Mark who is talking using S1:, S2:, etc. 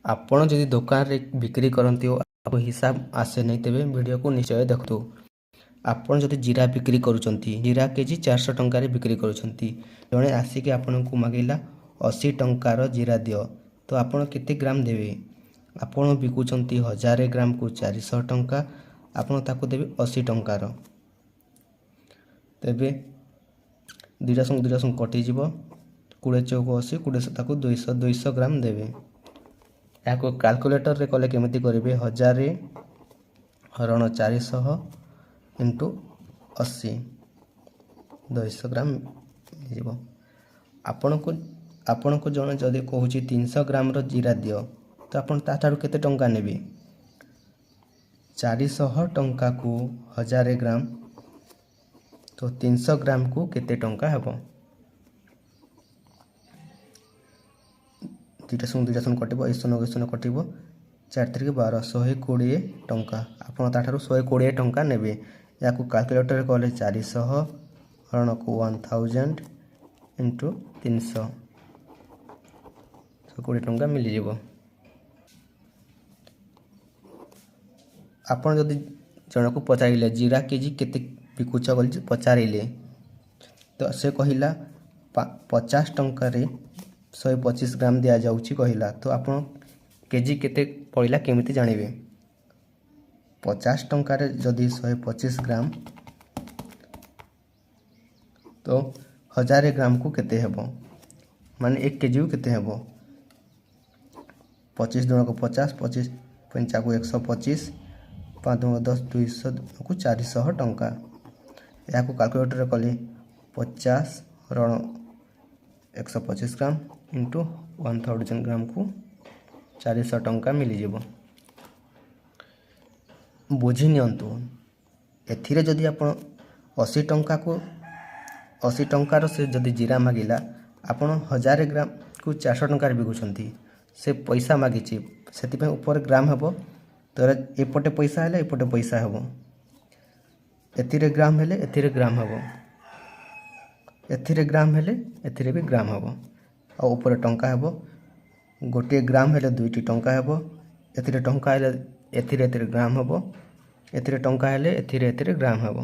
S1: ଆପଣ ଯଦି ଦୋକାନରେ ବିକ୍ରି କରନ୍ତି ଓ ଆପଣଙ୍କୁ ହିସାବ ଆସେ ନାହିଁ ତେବେ ଭିଡ଼ିଓକୁ ନିଶ୍ଚୟ ଦେଖନ୍ତୁ। ଆପଣ ଯଦି ଜିରା ବିକ୍ରି କରୁଛନ୍ତି, ଜିରା କେଜି 400 ଟଙ୍କାରେ ବିକ୍ରି କରୁଛନ୍ତି, ଜଣେ ଆସିକି ଆପଣଙ୍କୁ ମାଗିଲା 80 ଟଙ୍କାର ଜିରା ଦିଅ, ତ ଆପଣ କେତେ ଗ୍ରାମ ଦେବେ? ଆପଣ ବିକୁଛନ୍ତି 1000 ଗ୍ରାମକୁ 400 ଟଙ୍କା, ଆପଣ ତାକୁ ଦେବେ 80 ଟଙ୍କାର। ତେବେ ଦୁଇଟା ସঙ্গে କଟିଯିବ, 20 ଚଉକ 80, 20 ତାକୁ 200 ଗ୍ରାମ ଦେବେ। ଏହାକୁ କାଲକୁଲେଟରରେ କଲେ କେମିତି କରିବେ? 1000 ହରଣ 400 ଇଣ୍ଟୁ 80, 200 ଗ୍ରାମ ମିଳିଯିବ। ଆପଣଙ୍କୁ ଜଣେ ଯଦି କହୁଛି 300 ଗ୍ରାମର ଜିରା ଦିଅ, ତ ଆପଣ ତାଠାରୁ କେତେ ଟଙ୍କା ନେବେ? 400 ଟଙ୍କାକୁ 1000 ଗ୍ରାମ, ତ 300 ଗ୍ରାମକୁ କେତେ ଟଙ୍କା ହେବ? ଦୁଇଟା ସঙ্গে କଟିବ, 190 କଟିବ, 4 3 12, 120 ଟଙ୍କା। ଆପଣ ତାଠାରୁ 120 ଟଙ୍କା ନେବେ। ଏହାକୁ କାଲକୁଲେଟରରେ କଲେ 400 ହରଣକୁ 1000 ଇଣ୍ଟୁ 300, 120 ଟଙ୍କା ମିଳିଯିବ। ଆପଣ ଯଦି ଜଣକୁ ପଚାରିଲେ ଜିରା କେଜି କେତେ ବିକୁଛ ବୋଲି ପଚାରିଲେ, ତ ସେ କହିଲା 50 ଟଙ୍କାରେ 125 ଗ୍ରାମ ଦିଆଯାଉଛି କହିଲା, ତ ଆପଣ କେଜି କେତେ ପଡ଼ିଲା କେମିତି ଜାଣିବେ? 50 ଟଙ୍କାରେ ଯଦି 125 ଗ୍ରାମ, ତ 1000 ଗ୍ରାମକୁ କେତେ ହେବ? ମାନେ 1 କେଜିକୁ କେତେ ହେବ? 25 ଗୁଣକୁ 50, 25 ପଞ୍ଚାକୁ 125, 5 ଗୁଣ 10, 200କୁ 400 ଟଙ୍କା। ଏହାକୁ କାଲକୁଲେଟରରେ କଲେ 50 ହରଣ 125 ଗ୍ରାମ ଇଣ୍ଟୁ 1000 ଗ୍ରାମକୁ 400 ଟଙ୍କା ମିଳିଯିବ। ବୁଝି ନିଅନ୍ତୁ, ଏଥିରେ ଯଦି ଆପଣ 80 ଟଙ୍କାର ସେ ଯଦି ଜିରା ମାଗିଲା, ଆପଣ 1000 ଗ୍ରାମକୁ 400 ଟଙ୍କାରେ ବିକୁଛନ୍ତି, ସେ ପଇସା ମାଗିଛି, ସେଥିପାଇଁ ଉପରେ ଗ୍ରାମ ହେବ, ତ ଏପଟେ ପଇସା ହେଲେ ଏପଟେ ପଇସା ହେବ, ଏଥିରେ ଗ୍ରାମ ହେଲେ ଏଥିରେ ଗ୍ରାମ ହେବ, ଏଥିରେ ଗ୍ରାମ ହେଲେ ଏଥିରେ ବି ଗ୍ରାମ ହେବ, ଆଉ ଉପରେ ଟଙ୍କା ହେବ। ଗୋଟିଏ ଗ୍ରାମ ହେଲେ 2ଟି ଟଙ୍କା ହେବ, ଏଥିରେ ଟଙ୍କା ହେଲେ ଏଥିରେ ଗ୍ରାମ ହେବ, ଏଥିରେ ଟଙ୍କା ହେଲେ ଏଥିରେ ଗ୍ରାମ ହେବ।